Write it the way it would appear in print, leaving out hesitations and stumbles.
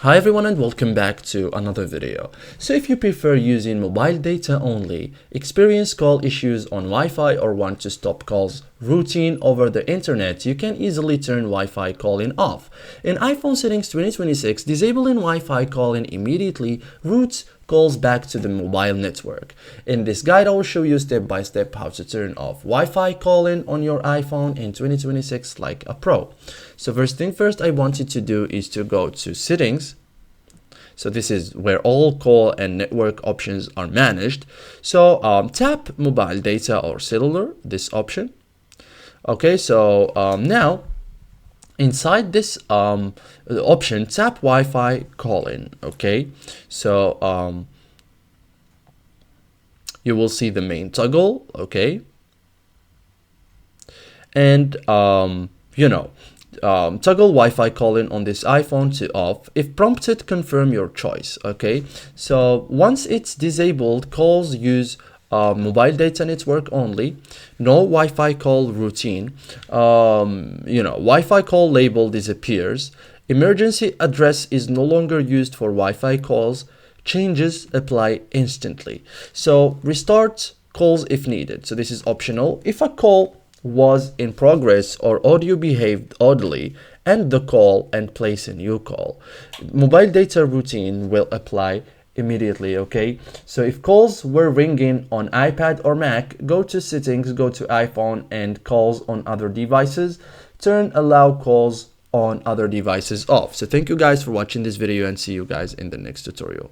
Hi everyone and welcome back to another video. So if you prefer using mobile data only, experience call issues on Wi-Fi or want to stop calls routine over the internet, you can easily turn Wi-Fi calling off. In iPhone settings 2026, disabling Wi-Fi calling immediately routes calls back to the mobile network. In this guide, I will show you step by step how to turn off Wi-Fi calling on your iPhone in 2026 like a pro. So first thing first, I want you to do is to go to settings. So this is where all call and network options are managed. So tap mobile data or cellular, this option. Okay, so now inside this option, tap Wi-Fi calling. Okay, so you will see the main toggle. Okay, and toggle Wi-Fi calling on this iPhone to off. If prompted, confirm your choice. Okay, so once it's disabled, calls use mobile data network only, no Wi-Fi call routine. Wi-Fi call label disappears. Emergency address is no longer used for Wi-Fi calls. Changes apply instantly. So restart calls if needed. So this is optional. If a call was in progress or audio behaved oddly, end the call and place a new call. Mobile data routine will apply immediately. Okay, so if calls were ringing on iPad or Mac, go to settings, go to iPhone and calls on other devices, turn allow calls on other devices off. So thank you guys for watching this video and see you guys in the next tutorial.